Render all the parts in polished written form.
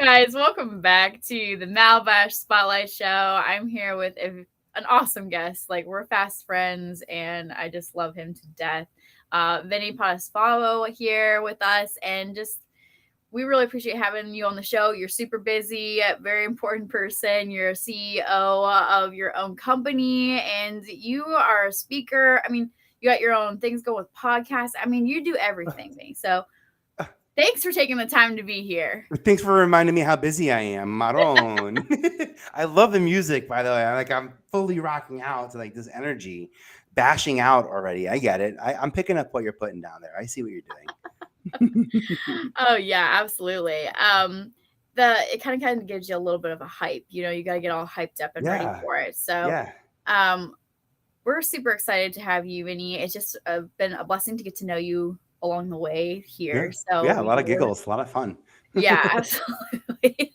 Guys, welcome back to the Malibash Spotlight Show. I'm here with an awesome guest. Like, we're fast friends, and I just love him to death. Vinnie Potestivo here with us, and just we really appreciate having you on the show. You're super busy, very important person. You're a CEO of your own company, and you are a speaker. I mean, you got your own things going with podcasts. I mean, you do everything, Vinnie. So thanks for taking the time to be here. Thanks for reminding me how busy I am, Maron. I love the music, by the way. I'm fully rocking out to like this energy, bashing out already. I get it. I'm picking up what you're putting down there. I see what you're doing. Oh yeah, absolutely. The it kind of gives you a little bit of a hype. You got to get all hyped up and ready Yeah, for it. So, yeah, um, we're super excited to have you, Vinny. It's just been a blessing to get to know you along the way yeah, here. So, yeah. A lot of giggles, a lot of fun. yeah, absolutely.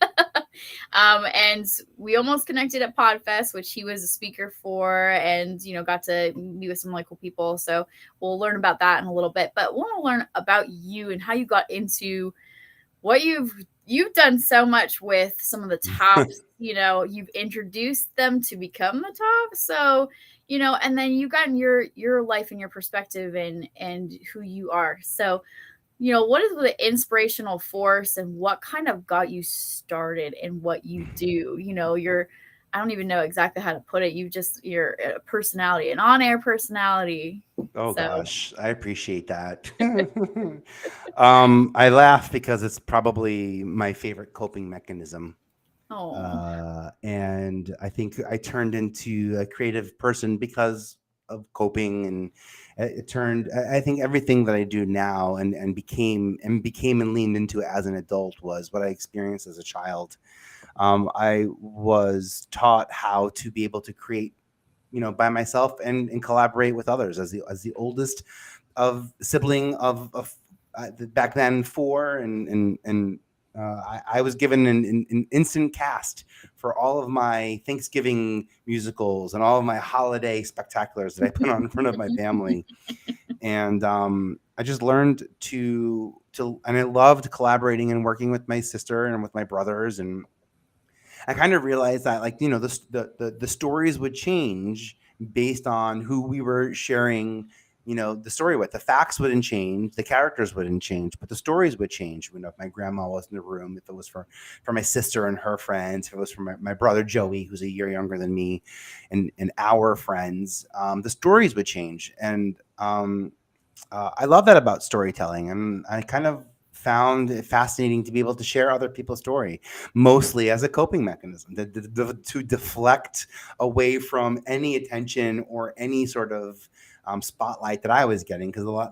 And we almost connected at Podfest, which he was a speaker for, and got to meet with some really cool people. So we'll learn about that in a little bit. But we want to learn about you and how you got into what you've done so much with some of the tops. You've introduced them to become the top. So and then you've gotten your life and your perspective and who you are. So what is the inspirational force and what kind of got you started in what you do? I don't even know exactly how to put it. You're a personality, an on-air personality. Oh So, gosh, I appreciate that. I laugh because it's probably my favorite coping mechanism. oh, And I think I turned into a creative person because of coping, and it turned. I think everything that I do now and became and leaned into as an adult was what I experienced as a child. I was taught how to be able to create, by myself and collaborate with others as the oldest of sibling of back then four, and I was given an instant cast for all of my Thanksgiving musicals and all of my holiday spectaculars that I put on in front of my family. And I just learned and I loved collaborating and working with my sister and with my brothers. And I kind of realized that, like, the stories would change based on who we were sharing, the story with. The facts wouldn't change, the characters wouldn't change, but the stories would change. If my grandma was in the room, if it was for my sister and her friends, if it was for my brother Joey, who's a year younger than me, and our friends, the stories would change. And I love that about storytelling, and I kind of found it fascinating to be able to share other people's story, mostly as a coping mechanism, to deflect away from any attention or any sort of spotlight that I was getting. Because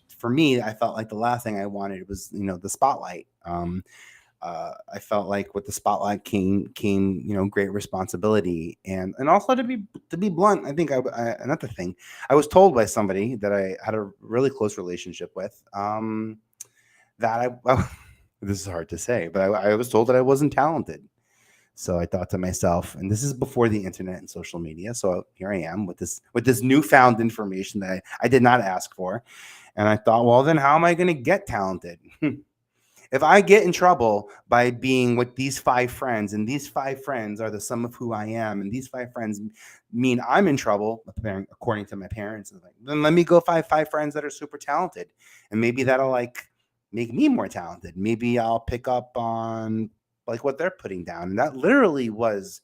for me, I felt like the last thing I wanted was the spotlight. I felt like with the spotlight came great responsibility, and also to be blunt. I think another thing I was told by somebody that I had a really close relationship with, that well, this is hard to say, but I was told that I wasn't talented. So I thought to myself, and this is before the internet and social media. So here I am with this newfound information that I did not ask for, and I thought, well, then how am I going to get talented? If I get in trouble by being with these five friends, and these five friends are the sum of who I am, and these five friends mean I'm in trouble, according to my parents, and like, then let me go find five friends that are super talented, and maybe that'll like make me more talented. Maybe I'll pick up on like what they're putting down, and that literally was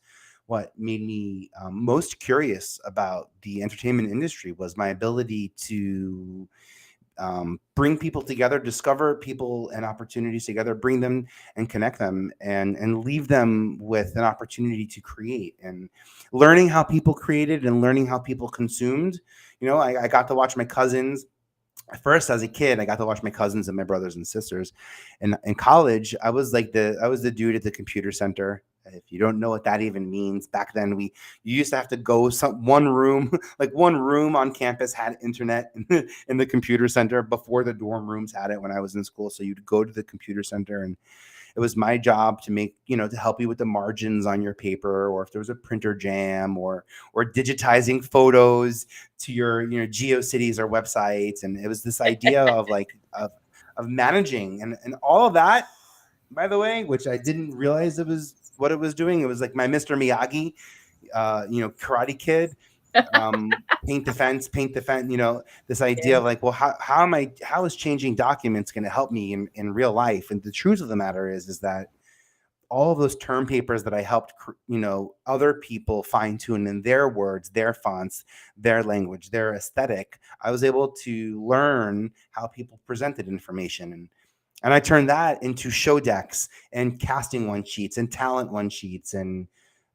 what made me most curious about the entertainment industry, was my ability to bring people together, discover people and opportunities together, bring them and connect them, and leave them with an opportunity to create, and learning how people created and learning how people consumed. I got to watch my cousins. First, as a kid, I got to watch my cousins and my brothers and sisters. And in college, I was the dude at the computer center. If you don't know what that even means, back then you used to have to go one room, like one room on campus had internet in the computer center before the dorm rooms had it when I was in school. So you'd go to the computer center, and it was my job to to help you with the margins on your paper, or if there was a printer jam, or digitizing photos to your GeoCities or websites. And it was this idea of like of managing, and all of that. by the way, which I didn't realize it was what it was doing. It was like my Mr. Miyagi, Karate Kid, paint the fence, this idea Yeah. of like, well, how is changing documents going to help me in real life? And the truth of the matter is that all of those term papers that I helped, other people fine tune in their words, their fonts, their language, their aesthetic, I was able to learn how people presented information. And I turned that into show decks and casting one sheets and talent one sheets. And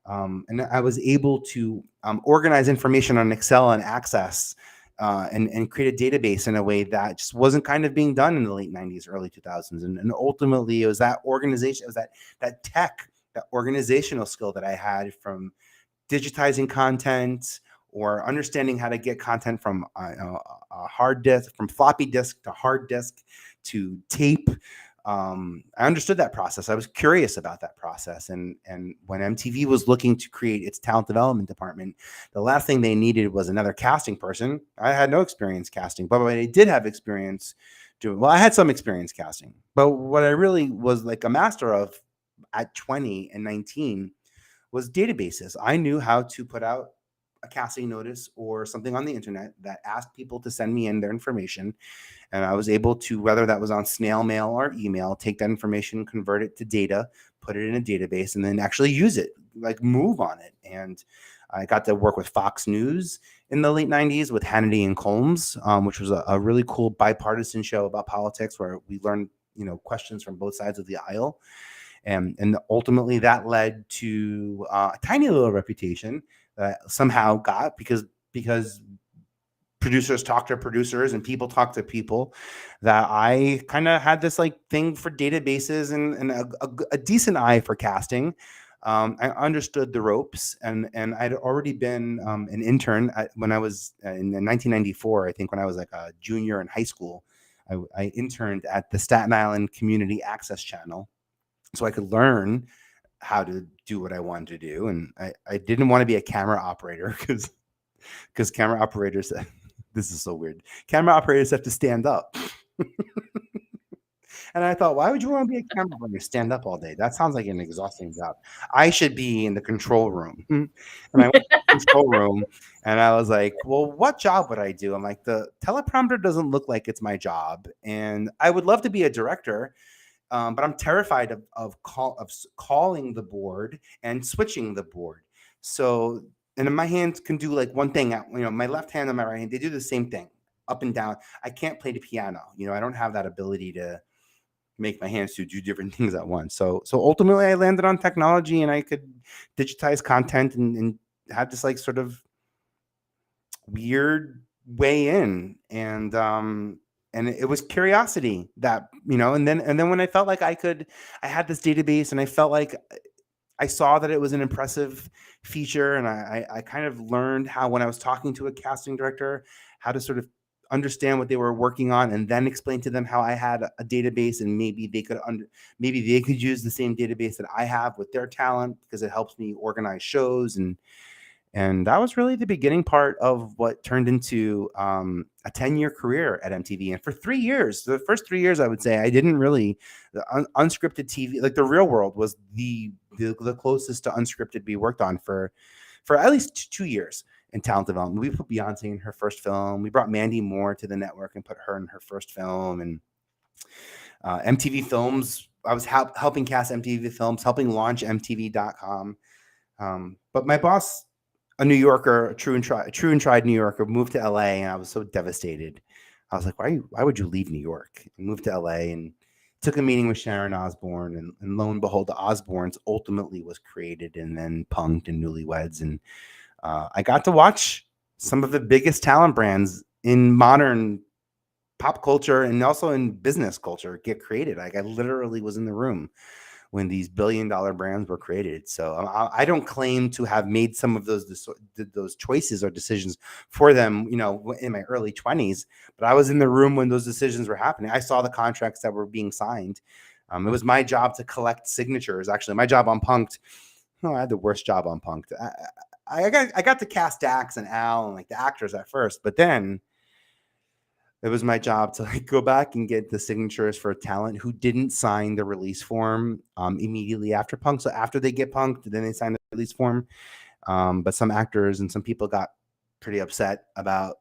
I was able to organize information on Excel and Access, and create a database in a way that just wasn't kind of being done in the late 90s, early 2000s. And ultimately, it was that organization, it was that tech, that organizational skill that I had from digitizing content or understanding how to get content from a hard disk, from floppy disk to hard disk to tape. I understood that process. I was curious about that process. And when MTV was looking to create its talent development department, the last thing they needed was another casting person. I had no experience casting, but what I did have experience doing, well, I had some experience casting, but what I really was like a master of at 20 and 19 was databases. I knew how to put out a casting notice or something on the internet that asked people to send me in their information. And I was able to, whether that was on snail mail or email, take that information, convert it to data, put it in a database, and then actually use it, like move on it. And I got to work with Fox News in the late 90s with Hannity and Colmes, which was a really cool bipartisan show about politics where we learned, questions from both sides of the aisle. And ultimately that led to a tiny little reputation that I somehow got because producers talk to producers and people talk to people, that I kind of had this like thing for databases and a decent eye for casting. I understood the ropes, and I'd already been an intern when I was in 1994. I think when I was like a junior in high school, I interned at the Staten Island Community Access Channel, so I could learn how to do what I wanted to do. And I didn't want to be a camera operator because camera operators, this is so weird. Camera operators have to stand up. And I thought, why would you want to be a camera operator, stand up all day? That sounds like an exhausting job. I should be in the control room. And I went to the control room and I was like, well, what job would I do? I'm like, the teleprompter doesn't look like it's my job. And I would love to be a director, but I'm terrified of calling the board and switching the board. So, and my hands can do like one thing. My left hand and my right hand, they do the same thing, up and down. I can't play the piano. I don't have that ability to make my hands to do different things at once. So ultimately, I landed on technology, and I could digitize content and had this like sort of weird way in. And it was curiosity that, and then when I felt like I had this database, and I felt like I saw that it was an impressive feature, and I kind of learned how, when I was talking to a casting director, how to sort of understand what they were working on, and then explain to them how I had a database, and maybe they could use the same database that I have with their talent, because it helps me organize shows. And that was really the beginning part of what turned into a 10-year career at MTV. And for 3 years, the first 3 years, I would say I didn't really, unscripted TV, like The Real World was the closest to unscripted we worked on for at least 2 years in talent development. We put Beyonce in her first film. We brought Mandy Moore to the network and put her in her first film. And MTV Films, I was helping cast MTV Films, helping launch MTV.com. But my boss, a New Yorker, a true and tried New Yorker, moved to LA, and I was so devastated. I was like, why would you leave New York and move to LA? And took a meeting with Sharon Osbourne, and lo and behold, the Osbournes ultimately was created, and then Punk'd and Newlyweds. And I got to watch some of the biggest talent brands in modern pop culture and also in business culture get created. Like, I literally was in the room when these billion-dollar brands were created. So I don't claim to have made some of those choices or decisions for them, in my early 20s, but I was in the room when those decisions were happening. I saw the contracts that were being signed. It was my job to collect signatures. Actually, my job on Punk'd, I had the worst job on Punk'd. I got to cast Dax and Al and like the actors at first, but then It was my job to like go back and get the signatures for talent who didn't sign the release form immediately after Punk. So after they get punked, then they sign the release form. But some actors and some people got pretty upset about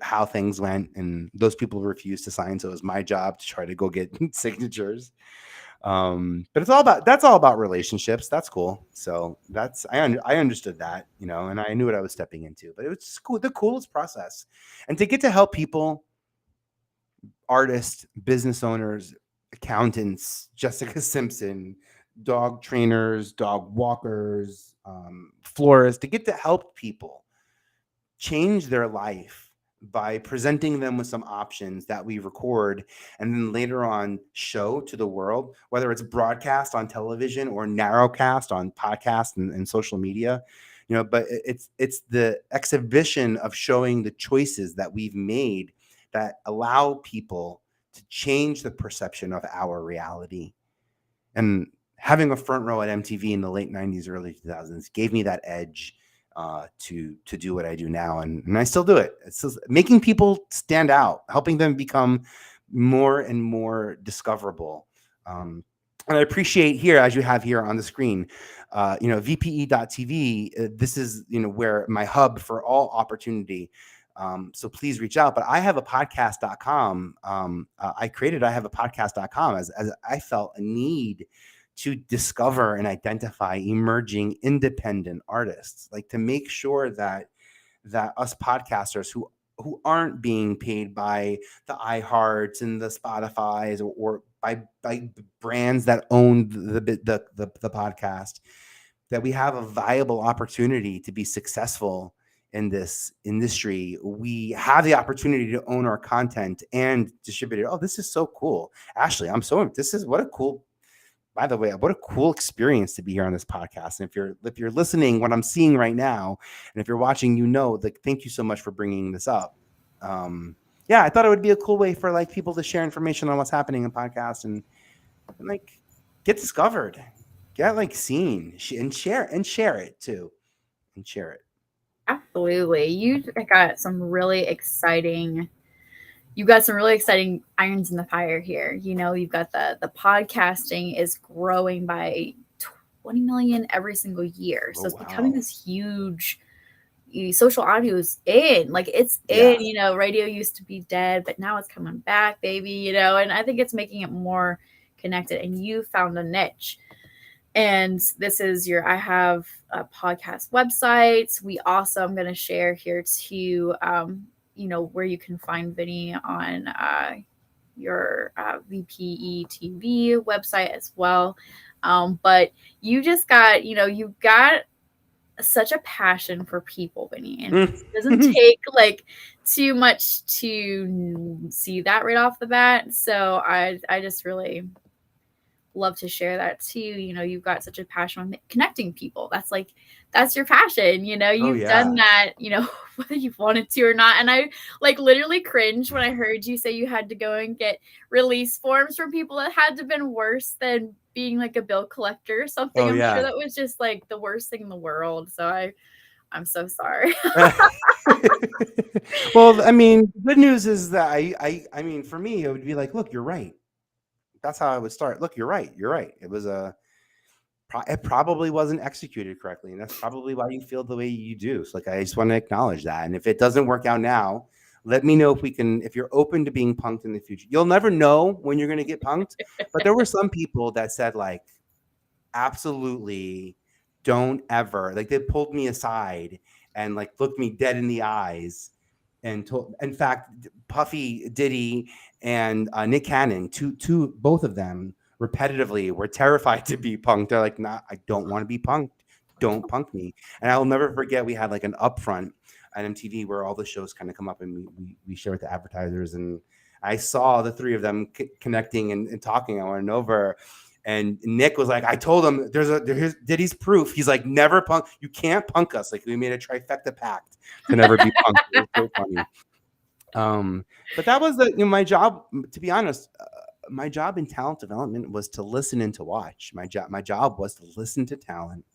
how things went, and those people refused to sign. So it was my job to try to go get signatures. But that's all about relationships. That's cool. So I understood that, and I knew what I was stepping into. But it was just cool, the coolest process, and to get to help people, artists, business owners, accountants, Jessica Simpson, dog trainers, dog walkers, florists, to get to help people change their life by presenting them with some options that we record and then later on show to the world, whether it's broadcast on television or narrowcast on podcast and social media. But it's the exhibition of showing the choices that we've made that allow people to change the perception of our reality. And having a front row at MTV in the late 90s, early 2000s gave me that edge to do what I do now, and I still do it. It's just making people stand out, helping them become more and more discoverable. And I appreciate here, as you have here on the screen, VPE.tv. This is where my hub for all opportunity. So please reach out. But I have a podcast.com. I have a podcast.com as I felt a need to discover and identify emerging independent artists, like to make sure that us podcasters who aren't being paid by the iHearts and the Spotify's or by brands that own the podcast, that we have a viable opportunity to be successful in this industry. We have the opportunity to own our content and distribute it. Oh, this is so cool. Ashley, by the way, what a cool experience to be here on this podcast. And if you're listening, what I'm seeing right now, and if you're watching, thank you so much for bringing this up. Yeah, I thought it would be a cool way for like people to share information on what's happening in podcasts and like get discovered, get like seen, and share it too, and share it. Absolutely. You've got some really exciting irons in the fire here. You've got the podcasting is growing by 20 million every single year. So it's becoming this huge. Social audio is in, like it's in. Radio used to be dead, but now it's coming back, baby. And I think it's making it more connected. And you found a niche. And this is I have a podcast website. I'm going to share here too, where you can find Vinnie on your VPE TV website as well. But you just got, you've got such a passion for people, Vinnie, and it doesn't take like too much to see that right off the bat. So I just really love to share that too. You've got such a passion on connecting people. That's your passion. You've done that, whether you've wanted to or not. And I like literally cringed when I heard you say you had to go and get release forms from people. That had to have been worse than being like a bill collector or something. I'm sure that was just like the worst thing in the world. So I'm so sorry. Well, I mean, the good news is that I mean, for me, it would be like, look, you're right. That's how I would start. Look, you're right. It probably wasn't executed correctly. And that's probably why you feel the way you do. So like, I just want to acknowledge that. And if it doesn't work out now, let me know if you're open to being punked in the future. You'll never know when you're going to get punked. But there were some people that said like, absolutely don't ever, like they pulled me aside and like looked me dead in the eyes and told, in fact, Puffy, Diddy, and Nick Cannon, both of them repetitively were terrified to be punked. They're like, nah, I don't want to be punked. Don't punk me. And I'll never forget, we had like an upfront at MTV where all the shows kind of come up and we share with the advertisers. And I saw the three of them connecting and talking over and over. And Nick was like, I told him there's Diddy's proof. He's like, never punk. You can't punk us. Like we made a trifecta pact to never be punked. It was so funny. But that was my job. To be honest, my job in talent development was to listen and to watch. My job was to listen to talent,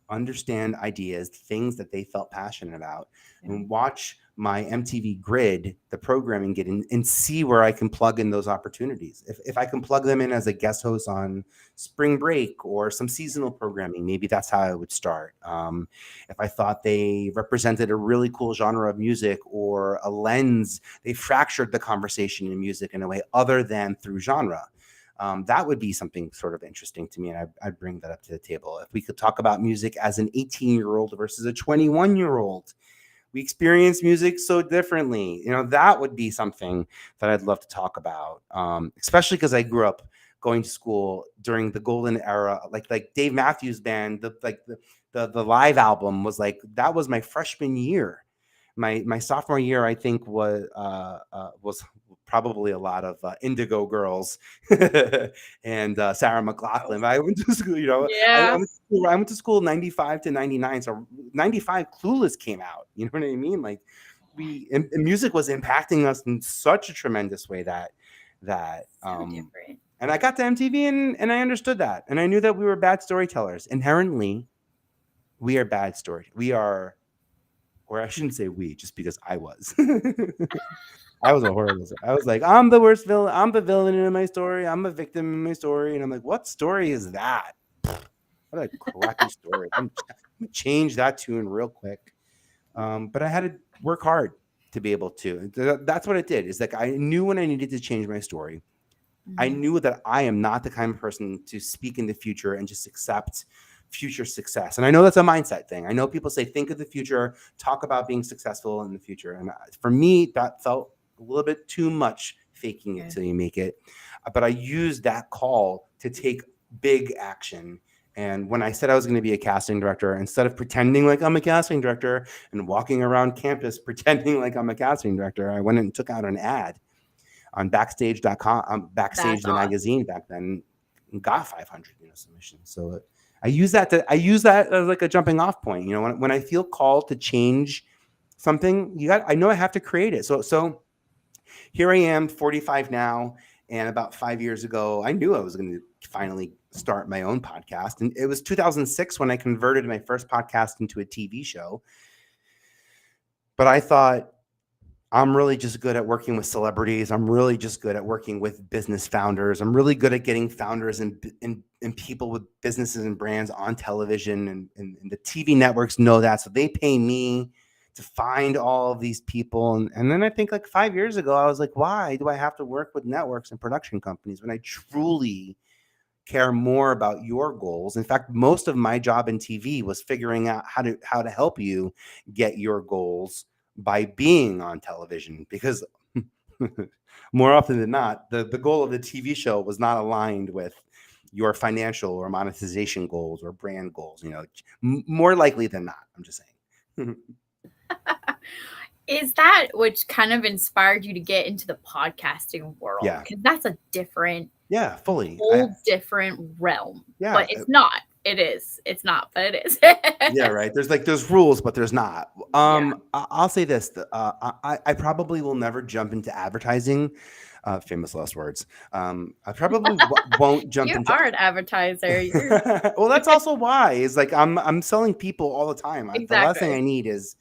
understand ideas, things that they felt passionate about, and watch my MTV grid, the programming grid, and see where I can plug in those opportunities. If I can plug them in as a guest host on spring break or some seasonal programming, maybe that's how I would start. If I thought they represented a really cool genre of music or a lens, they fractured the conversation in music in a way other than through genre. That would be something sort of interesting to me, and I'd bring that up to the table. If we could talk about music as an 18-year-old versus a 21-year-old, we experience music so differently. That would be something that I'd love to talk about, especially because I grew up going to school during the golden era, like Dave Matthews Band, the live album was like, that was my freshman year. My sophomore year, I think, was probably a lot of Indigo Girls and Sarah McLachlan. I went to school, Yeah. I went to school 95 to 99. So 95 Clueless came out. You know what I mean? Like and music was impacting us in such a tremendous way that So different. and I got to MTV and I understood that. And I knew that we were bad storytellers. Inherently, we are bad story. We are, or I shouldn't say we, just because I was. I was a horrible. I was like, I'm the worst villain. I'm the villain in my story. I'm a victim in my story. And I'm like, what story is that? What a crappy story. I'm gonna change that tune real quick. But I had to work hard to be able to. That's what it did. Is like I knew when I needed to change my story. I knew that I am not the kind of person to speak in the future and just accept future success. And I know that's a mindset thing. I know people say, think of the future, talk about being successful in the future. And for me, that felt a little bit too much faking it till you make it. But I used that call to take big action. And when I said I was going to be a casting director, instead of pretending like I'm a casting director and walking around campus pretending like I'm a casting director, I went and took out an ad on backstage.com, Backstage, the magazine back then, and got 500 submissions. So I use that as like a jumping off point. When I feel called to change something, I know I have to create it. So here I am, 45 now, and about 5 years ago, I knew I was going to finally start my own podcast. And it was 2006 when I converted my first podcast into a TV show. But I thought, I'm really just good at working with celebrities. I'm really just good at working with business founders. I'm really good at getting founders and people with businesses and brands on television. And the TV networks know that. So they pay me to find all of these people. And then I think like 5 years ago, I was like, why do I have to work with networks and production companies when I truly care more about your goals? In fact, most of my job in TV was figuring out how to help you get your goals by being on television, because more often than not, the goal of the TV show was not aligned with your financial or monetization goals or brand goals. More likely than not. I'm just saying. Is that which kind of inspired you to get into the podcasting world? Yeah. Because that's a different, fully whole different realm. Yeah. But it's not. It is. It's not, but it is. Yeah, right. There's rules, but there's not. I'll say this: I probably will never jump into advertising. Famous last words. I probably won't jump into. You are an advertiser. Well, that's also why is like I'm selling people all the time. Exactly. The last thing I need is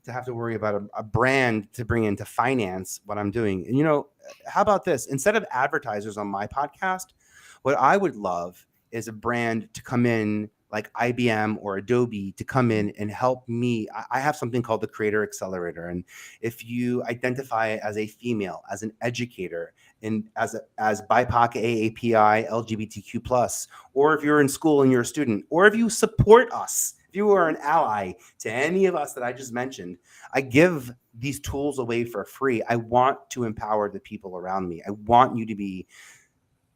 to have to worry about a brand to bring in to finance what I'm doing. And how about this? Instead of advertisers on my podcast, what I would love is a brand to come in, like IBM or Adobe, to come in and help me. I have something called the Creator Accelerator. And if you identify as a female, as an educator, and as BIPOC, AAPI, LGBTQ+, or if you're in school and you're a student, or if you support us, if you are an ally to any of us that I just mentioned, I give these tools away for free. I want to empower the people around me. I want you to be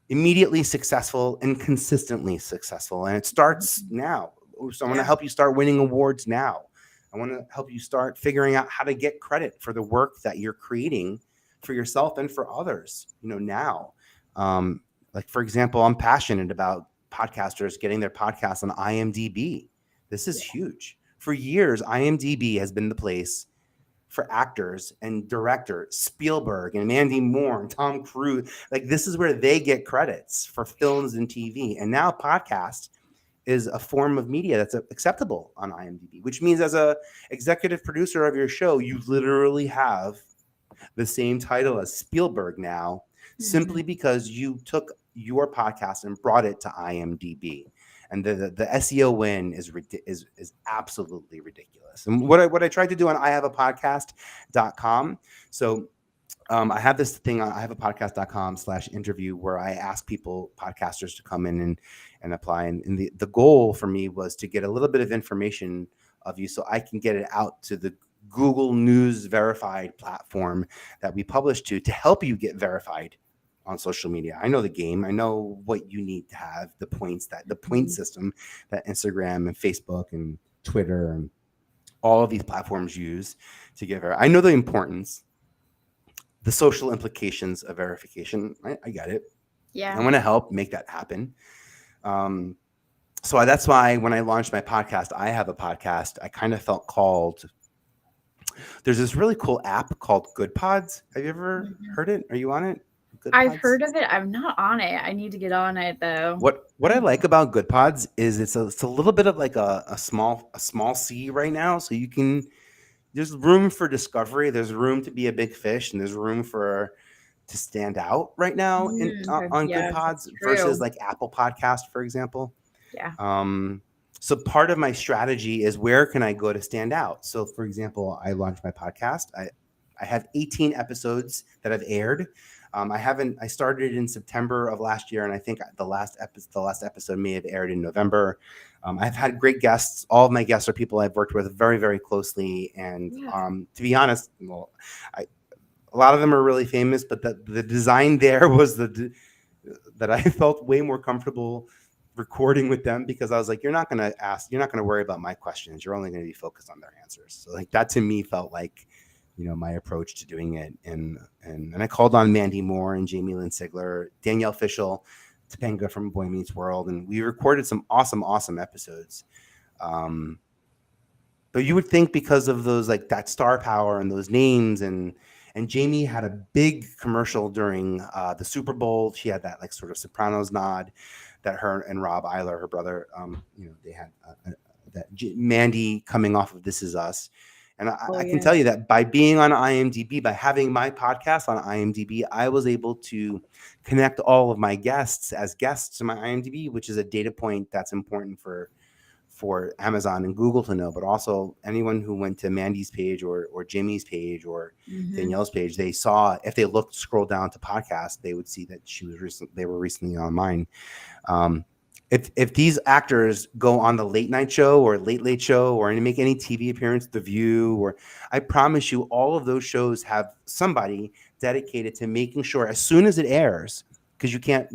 immediately successful and consistently successful. And it starts now. So I want to help you start winning awards now. I want to help you start figuring out how to get credit for the work that you're creating for yourself and for others, now. Like, for example, I'm passionate about podcasters getting their podcasts on IMDb. This is huge. For years, IMDb has been the place for actors and directors, Spielberg and Mandy Moore and Tom Cruise. Like, this is where they get credits for films and TV. And now podcast is a form of media that's acceptable on IMDb, which means as a executive producer of your show, you literally have the same title as Spielberg now, Mhm. simply because you took your podcast and brought it to IMDb. And the SEO win is absolutely ridiculous. And what I tried to do on ihaveapodcast.com. So I have this thing on ihaveapodcast.com/interview where I ask people, podcasters, to come in and apply. And the goal for me was to get a little bit of information of you so I can get it out to the Google News verified platform that we publish to help you get verified on social media. I know the game. I know what you need to have, the point Mhm. system that Instagram and Facebook and Twitter and all of these platforms use to get verified. I know the importance, the social implications of verification. I get it. I Yeah. want to help make that happen. Um, so that's why when I launched my podcast, I have a podcast. I kind of felt called. There's this really cool app called Good Pods. Have you ever Mhm. heard it? Are you on it? Good I've Pods. heard of it. I'm not on it. I need to get on it though. What I like about Good Pods is it's a little bit of like a small sea right now. So you can there's room for discovery. There's room to be a big fish, and there's room for to stand out right now Okay. on Good Yeah, that's Pods versus true. like Apple Podcast, for example. Yeah. Um, so part of my strategy is where can I go to stand out? So, for example, I launched my podcast. I have 18 episodes that have aired. I haven't. I started in September of last year, and I think the last episode may have aired in November. I've had great guests. All of my guests are people I've worked with very, very closely, and Yeah. to be honest, well, I, a lot of them are really famous, but the design there was that I felt way more comfortable recording with them because I was like, you're not gonna worry about my questions. You're only gonna be focused on their answers. So like that to me felt like, my approach to doing it. And I called on Mandy Moore and Jamie Lynn Sigler, Danielle Fishel, Topanga from Boy Meets World, and we recorded some awesome, awesome episodes. Um, but you would think because of those like that star power and those names and Jamie had a big commercial during the Super Bowl. She had that like sort of Sopranos nod that her and Rob Eiler, her brother, they had Mandy coming off of This Is Us. And Oh I can yeah. tell you that by being on IMDb, by having my podcast on IMDb, I was able to connect all of my guests as guests to my IMDb, which is a data point that's important for Amazon and Google to know, but also anyone who went to Mandy's page or Jimmy's page or Mhm. Danielle's page, they saw if they looked scroll down to podcast, they would see that they were recently on mine. Um, if these actors go on the late night show or late late show or make any TV appearance, The View, or I promise you, all of those shows have somebody dedicated to making sure as soon as it airs, because you can't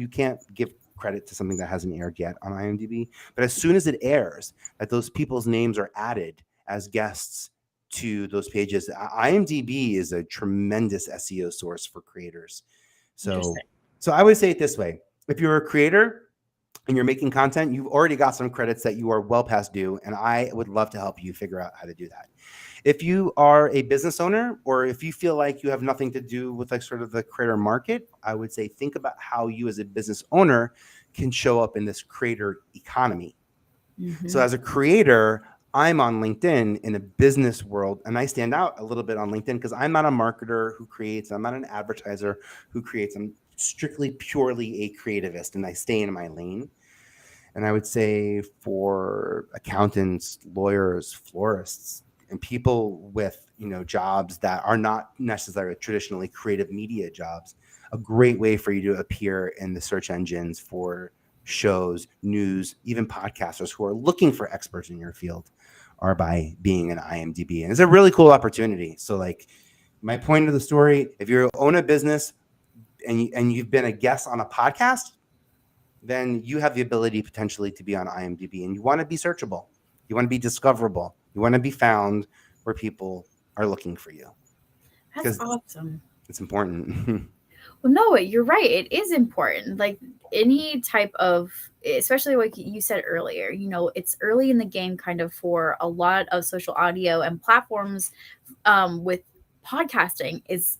give credit to something that hasn't aired yet on IMDb, but as soon as it airs, that those people's names are added as guests to those pages. IMDb is a tremendous SEO source for creators. So, Interesting. so I would say it this way: if you're a creator and you're making content, you've already got some credits that you are well past due, and I would love to help you figure out how to do that. If you are a business owner, or if you feel like you have nothing to do with like sort of the creator market, I would say think about how you as a business owner can show up in this creator economy. So Mhm. as a creator, I'm on LinkedIn in a business world, and I stand out a little bit on LinkedIn because I'm not a marketer who creates, I'm not an advertiser who creates. I'm strictly purely a creativist, and I stay in my lane. And I would say for accountants, lawyers, florists, and people with jobs that are not necessarily traditionally creative media jobs, a great way for you to appear in the search engines for shows, news, even podcasters who are looking for experts in your field are by being an IMDb. And it's a really cool opportunity. So like my point of the story, if you own a business and you've been a guest on a podcast, then you have the ability potentially to be on IMDb, and you want to be searchable. You want to be discoverable. You want to be found where people are looking for you That's because awesome. it's important. Well, no, you're right. It is important. Like any type of, especially like you said earlier, it's early in the game kind of for a lot of social audio and platforms with podcasting is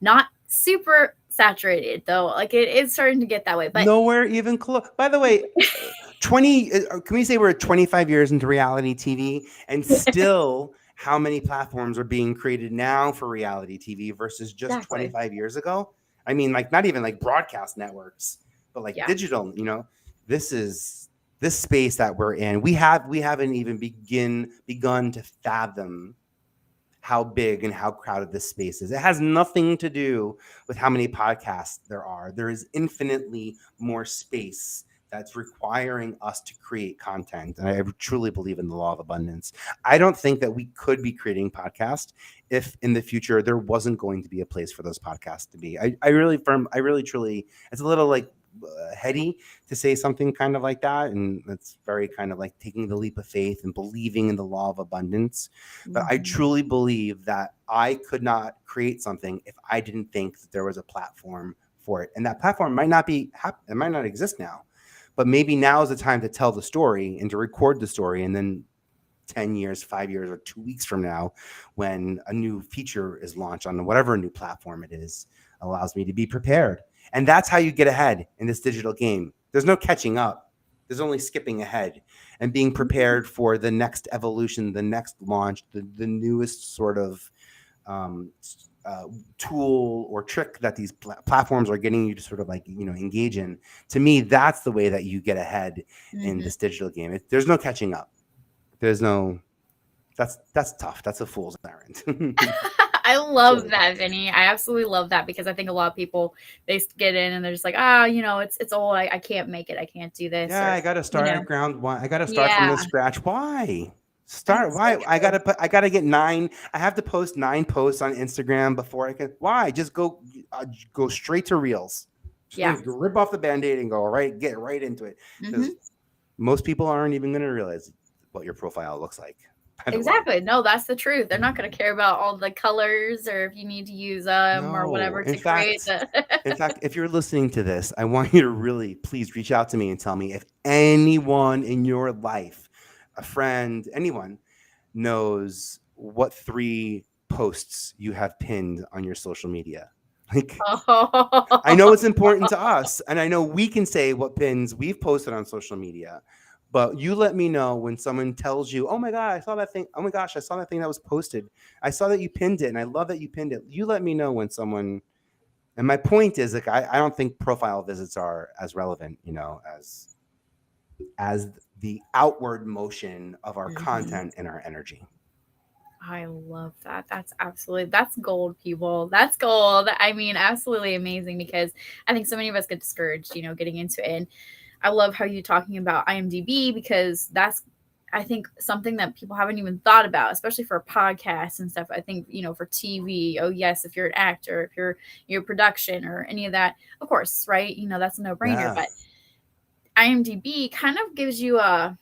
not super saturated though. Like it is starting to get that way. But Nowhere even close. By the way, Can we say we're 25 years into reality TV, and still how many platforms are being created now for reality TV versus just Exactly. 25 years ago? I mean, like, not even like broadcast networks, but like Yeah. digital, this is this space that we're in. We haven't even begun to fathom how big and how crowded this space is. It has nothing to do with how many podcasts there are. There is infinitely more space that's requiring us to create content. And I truly believe in the law of abundance. I don't think that we could be creating podcasts if in the future there wasn't going to be a place for those podcasts to be. I really truly, it's a little like heady to say something kind of like that. And it's very kind of like taking the leap of faith and believing in the law of abundance. But I Mhm. truly believe that I could not create something if I didn't think that there was a platform for it. And that platform might not it might not exist now, but maybe now is the time to tell the story and to record the story. And then 10 years, 5 years, or 2 weeks from now, when a new feature is launched on whatever new platform it is, allows me to be prepared. And that's how you get ahead in this digital game. There's no catching up, there's only skipping ahead and being prepared for the next evolution, the next launch, the newest sort of um, uh, tool or trick that these platforms are getting you to sort of like engage in. To me, that's the way that you get ahead in Mhm. this digital game. There's no catching up. There's no that's tough. That's a fool's errand. I love Silly. that, Vinny. I absolutely love that because I think a lot of people get in and they're just like, ah, it's old. I can't make it. I can't do this, Yeah, or I got to you start know, at ground one. I got to start from yeah, the scratch. Why? Start that's so why? true. I got to get nine. I have to post 9 posts on Instagram before I can. Why? Just go straight to Reels. Yeah. Rip off the band-aid and get right into it, because Hmm. most people aren't even going to realize what your profile looks like, by the way. Exactly. No, that's the truth. They're not going to care about all the colors or if you need to use them or No. whatever to create the. In fact, if you're listening to this, I want you to really please reach out to me and tell me if anyone in your life, a friend, anyone, knows what 3 posts you have pinned on your social media. Like, I know it's important to us, and I know we can say what pins we've posted on social media, but you let me know when someone tells you, "Oh my god, I saw that thing. Oh my gosh, I saw that thing that was posted. I saw that you pinned it, and I love that you pinned it." You let me know when someone. And my point is, like, I don't think profile visits are as relevant, as the outward motion of our Mhm. content and our energy. I love that. That's gold, people. That's gold. I mean, absolutely amazing because I think so many of us get discouraged, getting into it. And I love how you're talking about IMDb because that's, I think, something that people haven't even thought about, especially for podcasts and stuff. I think, for TV, oh, yes, if you're an actor, if you're production or any of that, of course, right? That's a no brainer. Yeah, But IMDb kind of gives you a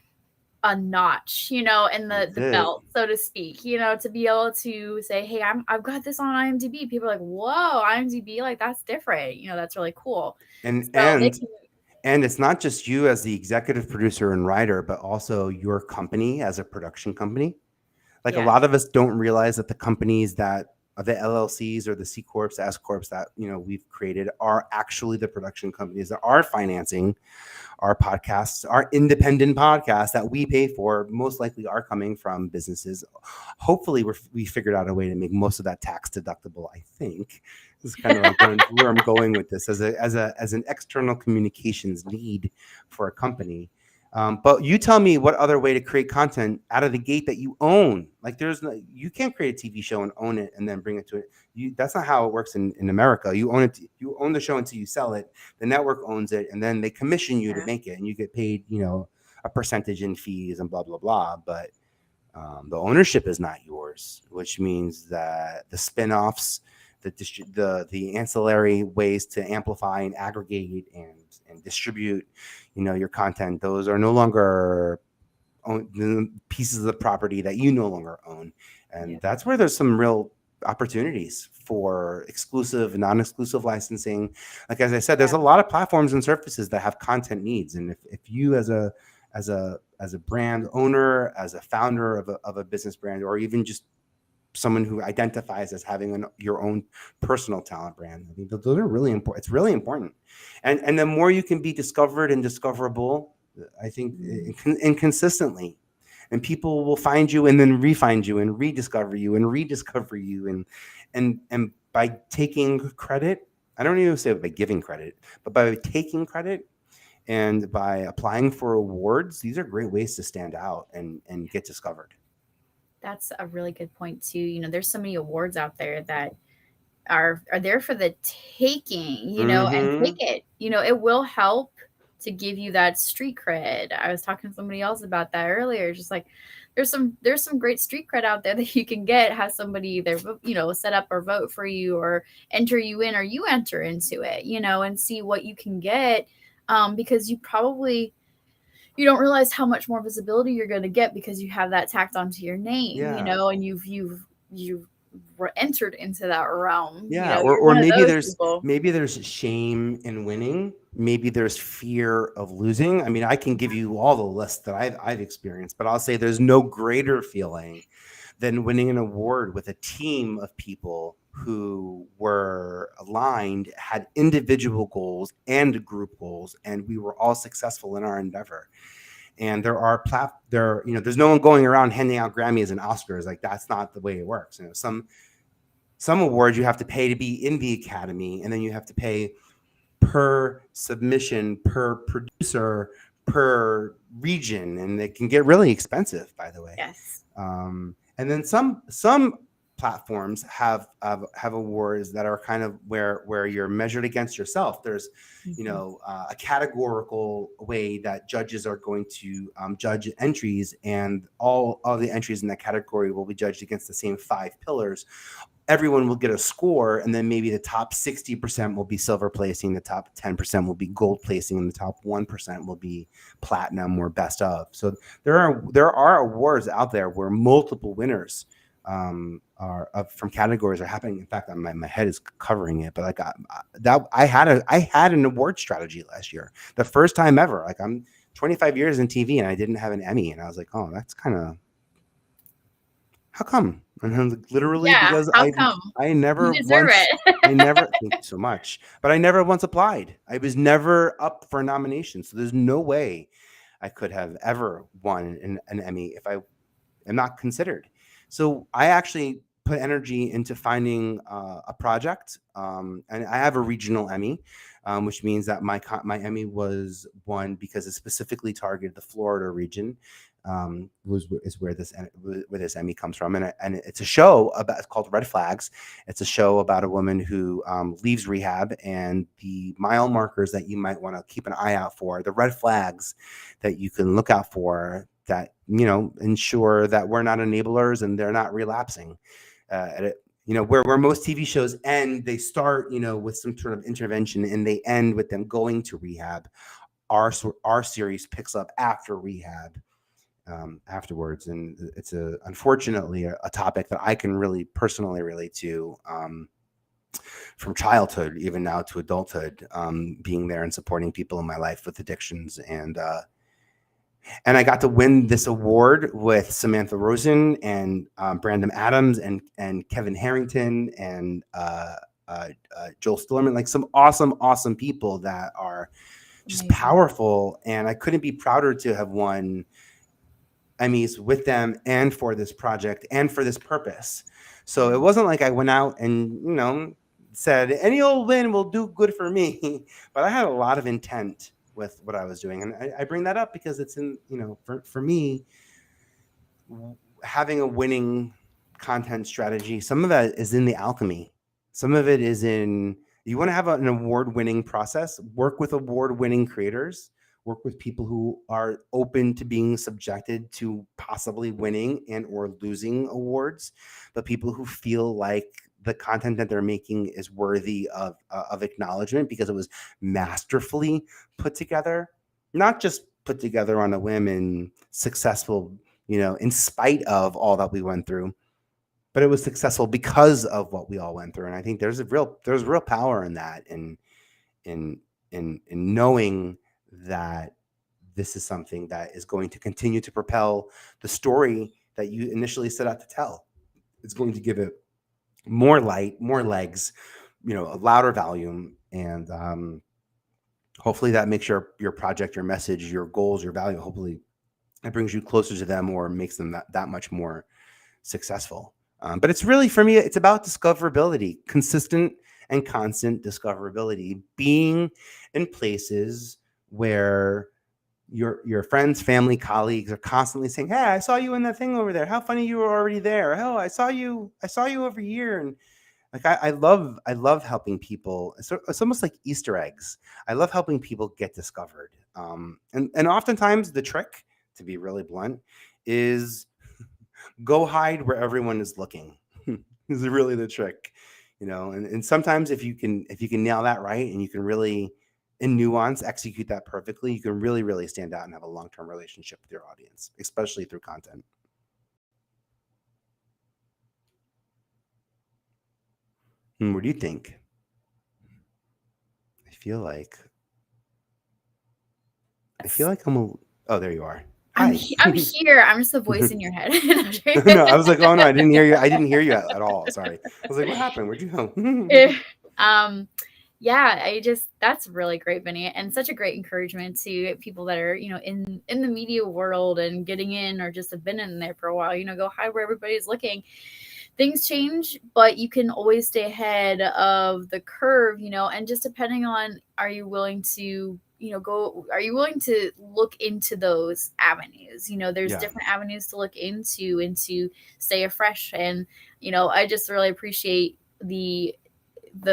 notch, in the it. belt, so to speak, to be able to say, hey, I've got this on IMDb. People are like, whoa, IMDb, like that's different. That's really cool. and So they and can, and it's not just you as the executive producer and writer, but also your company as a production company. Like, a yeah, lot of us don't realize that the companies that the LLCs or the C corps, S corps that we've created are actually the production companies that are financing our podcasts, our independent podcasts that we pay for. Most likely are coming from businesses. Hopefully, we figured out a way to make most of that tax deductible. I think this is kind of like where I'm going with this as an external communications lead for a company. But you tell me what other way to create content out of the gate that you own. Like, you can't create a TV show and own it and then bring it to it. That's not how it works in America. You own it. You own the show until you sell it. The network owns it, and then they commission you to yeah, make it, and you get paid, a percentage in fees and blah blah blah. But the ownership is not yours, which means that the spin-offs, the ancillary ways to amplify and aggregate and distribute, your content, those are no longer the pieces of the property that you no longer own. yeah, And that's where there's some real opportunities for exclusive, non-exclusive licensing. Like, as I said, there's yeah, a lot of platforms and surfaces that have content needs. And if you as a brand owner, as a founder of a business brand, or even just someone who identifies as having your own personal talent brand, I think those are really important. It's really important. And the more you can be discovered and discoverable, I think Mm. inconsistently, and people will find you and then re-find you and rediscover you and rediscover you, and by taking credit, I don't even say by giving credit, but by taking credit and by applying for awards, these are great ways to stand out and get discovered. That's a really good point too. There's so many awards out there that are there for the taking, and take Mm-hmm. it. It will help to give you that street cred. I was talking to somebody else about that earlier. Just like there's some great street cred out there that you can get. Have somebody either set up or vote for you or enter you in or you enter into it, and see what you can get. Because you don't realize how much more visibility you're going to get because you have that tacked onto your name, Yeah. and you've entered into that realm. Yeah, You're or one of those people. maybe there's shame in winning. Maybe there's fear of losing. I mean, I can give you all the lists that I've experienced, but I'll say there's no greater feeling than winning an award with a team of people who were aligned, had individual goals and group goals, and we were all successful in our endeavor. And there's no one going around handing out Grammys and Oscars. Like, that's not the way it works. Some awards you have to pay to be in the academy, and then you have to pay per submission, per producer, per region, and it can get really expensive, by the way. Yes. And then some platforms have awards that are kind of where you're measured against yourself. There's Mhm. a categorical way that judges are going to judge entries, and all the entries in that category will be judged against the same 5 pillars. Everyone will get a score, and then maybe the top 60% will be silver placing, the top 10% will be gold placing, and the top 1% will be platinum or best of. So there are awards out there where multiple winners from categories are happening. In fact, my head is covering it, but like I had an award strategy last year, the first time ever. Like, I'm 25 years in TV and I didn't have an Emmy, and I was like, oh, that's kind of, how come? And I was like, literally Yeah. because How come? I You never deserve once it. I never thank you so much, but I never once applied. I was never up for a nomination, so there's no way I could have ever won an Emmy if I am not considered. So I actually put energy into finding a project, and I have a regional Emmy, which means that my Emmy was won because it specifically targeted the Florida region. Is where this Emmy comes from, and it's a show about, it's called Red Flags. It's a show about a woman who leaves rehab, and the mile markers that you might want to keep an eye out for, the red flags that you can look out for, that ensure that we're not enablers and they're not relapsing. Where most TV shows end, they start with some sort of intervention and they end with them going to rehab. Our series picks up after rehab, afterwards, and it's unfortunately a topic that I can really personally relate to, from childhood even now to adulthood, being there and supporting people in my life with addictions, and I got to win this award with Samantha Rosen and Brandon Adams and Kevin Harrington and Joel Stillerman, like some awesome people that are just Amazing. powerful. And I couldn't be prouder to have won Emmys with them and for this project and for this purpose. So it wasn't like I went out and said any old win will do good for me, but I had a lot of intent with what I was doing, and I bring that up because it's in for me, having a winning content strategy. Some of that is in the alchemy. Some of it is in, you want to have an award-winning process. Work with award-winning creators. Work with people who are open to being subjected to possibly winning and or losing awards, but people who feel like the content that they're making is worthy of acknowledgement because it was masterfully put together, not just put together on a whim and successful, in spite of all that we went through, but it was successful because of what we all went through. And I think there's real power in that, in in knowing that this is something that is going to continue to propel the story that you initially set out to tell. It's going to give it more light, more legs, a louder volume, and hopefully that makes your project, your message, your goals, your value, hopefully it brings you closer to them or makes them that much more successful. But it's really, for me, it's about discoverability, consistent and constant discoverability, being in places where your friends, family, colleagues are constantly saying, "Hey, I saw you in that thing over there. How funny you were already there. Oh, I saw you over here." And like I love helping people. It's almost like Easter eggs. I love helping people get discovered. And oftentimes the trick, to be really blunt, is go hide where everyone is looking. Is really the trick, and sometimes if you can nail that right, and you can really in nuance execute that perfectly, you can really really stand out and have a long-term relationship with your audience, especially through content. What do you think? I feel like I feel Yes. like oh, there you are. I'm Hi. I'm here. I'm just a voice in your head. No, I was like, oh no, I didn't hear you. I didn't hear you at all. Sorry. I was like, what happened? Where'd you go? um yeah, I just that's really great, Vinny, and such a great encouragement to people that are, in the media world and getting in or just have been in there for a while. Go hide where everybody's looking. Things change, but you can always stay ahead of the curve, and just depending on, are you willing to, are you willing to look into those avenues? There's Yeah, different avenues to look into and to stay afresh. And, I just really appreciate the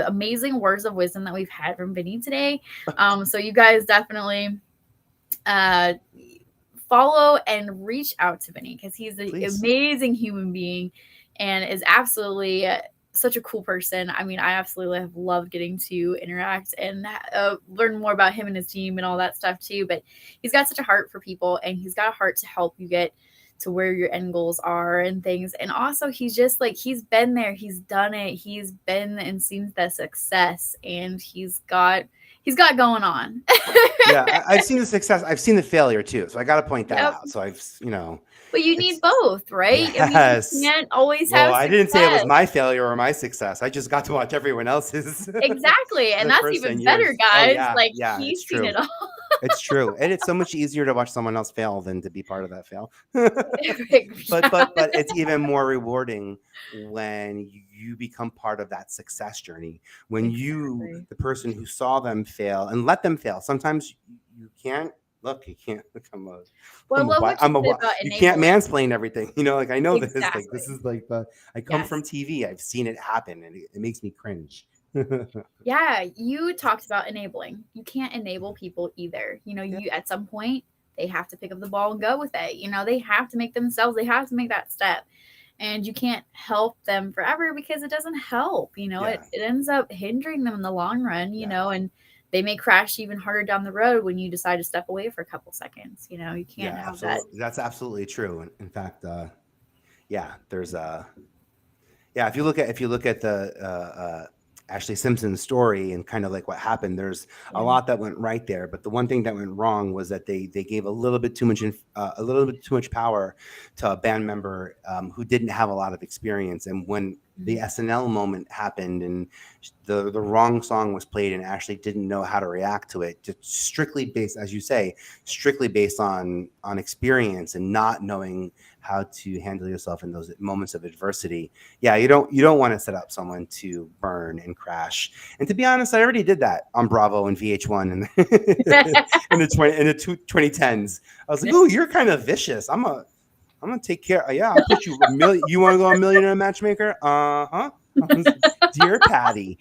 amazing words of wisdom that we've had from Vinny today. So you guys definitely uh, follow and reach out to Vinny because he's an please. amazing human being and is absolutely such a cool person. I mean, I absolutely have loved getting to interact and learn more about him and his team and all that stuff too. But he's got such a heart for people, and he's got a heart to help you get to where your end goals are and things. And also, he's just like, he's been there, he's done it, he's been and seen the success, and he's got going on. Yeah, I've seen the success. I've seen the failure too. So I got to point that Yep. out. So But you need it's both, right? I mean, you yes. can't always Well, have I didn't say it was success. my failure or my success. I just got to watch everyone else's Exactly. And the that's first even 10 better, years. Oh guys. yeah, Like, yeah, it's he's seen true. it all. It's true. And it's so much easier to watch someone else fail than to be part of that fail. But it's even more rewarding when you become part of that success journey. When you, Exactly. the person who saw them fail and let them fail. Sometimes you can't look, you can't look. Well, I love what you said about You can't enabling. mansplain everything. Like I know this. Like this Exactly. is like I come from Yes. TV. I've seen it happen, and it makes me cringe. Yeah, you talked about enabling. You can't enable people either. Yeah, You at some point they have to pick up the ball and go with it. They have to make themselves, they have to make that step. And you can't help them forever because it doesn't help. yeah, It ends up hindering them in the long run, yeah. and they may crash even harder down the road when you decide to step away for a couple seconds. You can't Yeah, have that. absolutely. That's absolutely true. In fact, yeah, there's yeah. If you look at the Ashley Simpson's story and kind of like what happened, there's a Yeah. lot that went right there. But the one thing that went wrong was that they gave a little bit too much power to a band member who didn't have a lot of experience. And when the Mhm. SNL moment happened and the wrong song was played and Ashley didn't know how to react to it, just strictly based, as you say, strictly based on experience and not knowing how to handle yourself in those moments of adversity. Yeah, you don't want to set up someone to burn and crash. And to be honest, I already did that on Bravo and VH1 in the 2010s. I was like, "Oh, you're kind of vicious. I'm gonna take care. Yeah, I'll put you a million. You want to go a millionaire matchmaker? Uh-huh. Dear Patty."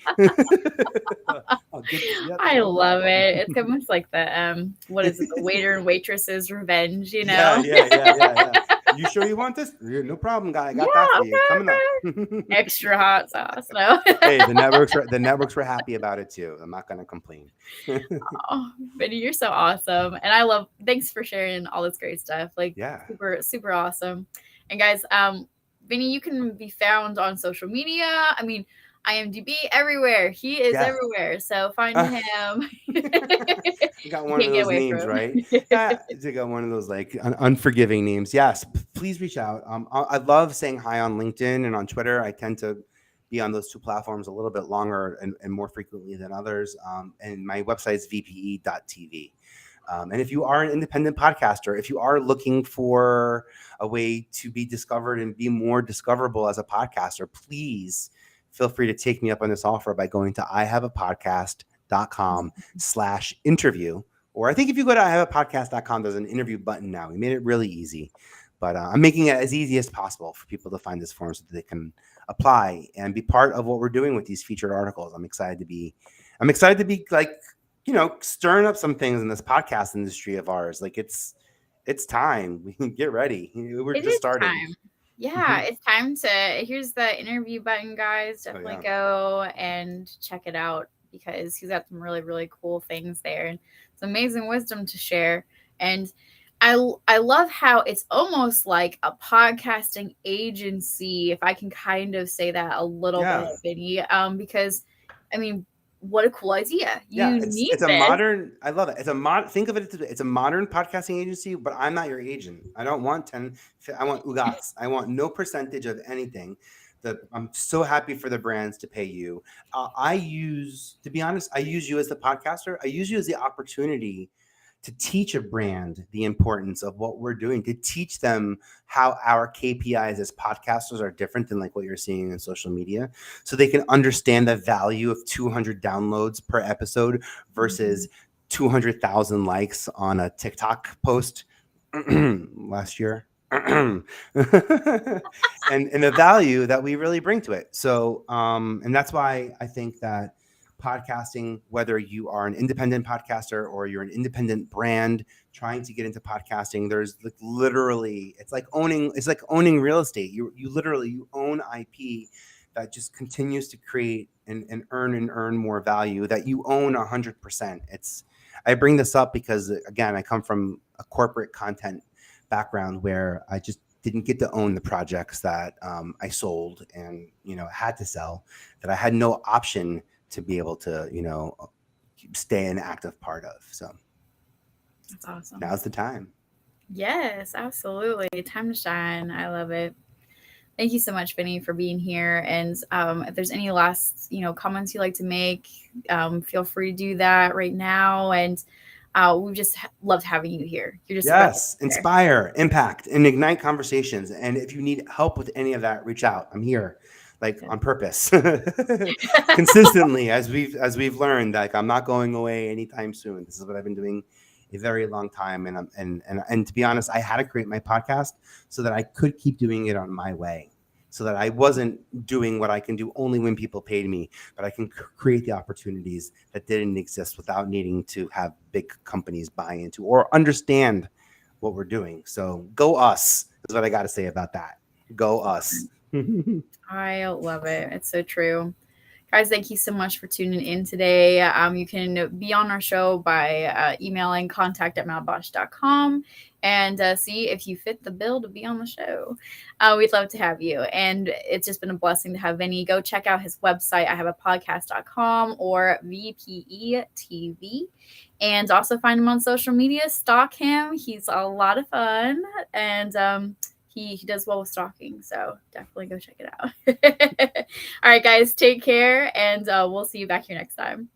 Yep, I no love problem. it. It's almost like the what is it, the waiter and waitress's revenge, Yeah, yeah, yeah, yeah, yeah. You sure you want this? Yeah, no problem, guy. I got that Yeah, for you. okay, Coming up. okay. Extra hot sauce. No. Hey, the networks were happy about it too. I'm not gonna complain. Oh, Vinny, you're so awesome. And thanks for sharing all this great stuff. Like, Yeah, super, super awesome. And guys, Vinny, you can be found on social media. I mean, IMDb everywhere. He is yeah. everywhere. So find Uh, him. I got You one of can't get those away names, from right? him. Yeah, I got one of those like unforgiving names. Yes, please reach out. I love saying hi on LinkedIn and on Twitter. I tend to be on those two platforms a little bit longer and more frequently than others. And my website is vpe.tv. And if you are an independent podcaster, if you are looking for a way to be discovered and be more discoverable as a podcaster, please feel free to take me up on this offer by going to ihaveapodcast.com/interview. Or I think if you go to ihaveapodcast.com, there's an interview button now. We made it really easy. But I'm making it as easy as possible for people to find this form so that they can apply and be part of what we're doing with these featured articles. I'm excited to be like, stirring up some things in this podcast industry of ours. Like it's time. We can get ready. We're It just is starting. time. Yeah, it's time to. Here's the interview button, guys. Definitely go and check it out because he's got some really, really cool things there and some amazing wisdom to share. And I love how it's almost like a podcasting agency, if I can kind of say that a little bit, Vinny. Because, I mean, what a cool idea! You need it's a this. modern. I love it. Think of it. It's a modern podcasting agency, but I'm not your agent. I don't want 10. I want ugats. I want no percentage of anything. I'm so happy for the brands to pay you. To be honest, I use you as the podcaster. I use you as the opportunity to teach a brand the importance of what we're doing, to teach them how our KPIs as podcasters are different than like what you're seeing in social media, so they can understand the value of 200 downloads per episode versus 200,000 likes on a TikTok post last year. and the value that we really bring to it. So, and that's why I think that podcasting, whether you are an independent podcaster or you're an independent brand trying to get into podcasting, there's like literally, it's like owning real estate. You literally own IP that just continues to create and earn more value that you own 100%. I bring this up because, again, I come from a corporate content background where I just didn't get to own the projects that I sold and had to sell, that I had no option to be able to stay an active part of. So That's awesome. Now's the time. Yes, absolutely. Time to shine. I love it. Thank you so much, Vinny, for being here. And if there's any last, comments you'd like to make, feel free to do that right now. And we've just loved having you here. You're just inspire, impact, and ignite conversations. And if you need help with any of that, reach out. I'm here, on purpose, consistently, as we've learned. Like, I'm not going away anytime soon. This is what I've been doing a very long time. And to be honest, I had to create my podcast so that I could keep doing it on my way, so that I wasn't doing what I can do only when people paid me, but I can create the opportunities that didn't exist without needing to have big companies buy into or understand what we're doing. So go us is what I got to say about that. Go us. I love it. It's so true. Guys, thank you so much for tuning in today. You can be on our show by emailing contact@malibash.com and see if you fit the bill to be on the show. We'd love to have you. And it's just been a blessing to have Vinny. Go check out his website, ihaveapodcast.com or VPE TV. And also find him on social media. Stalk him. He's a lot of fun. And he does well with stalking, so definitely go check it out. All right, guys, take care, and we'll see you back here next time.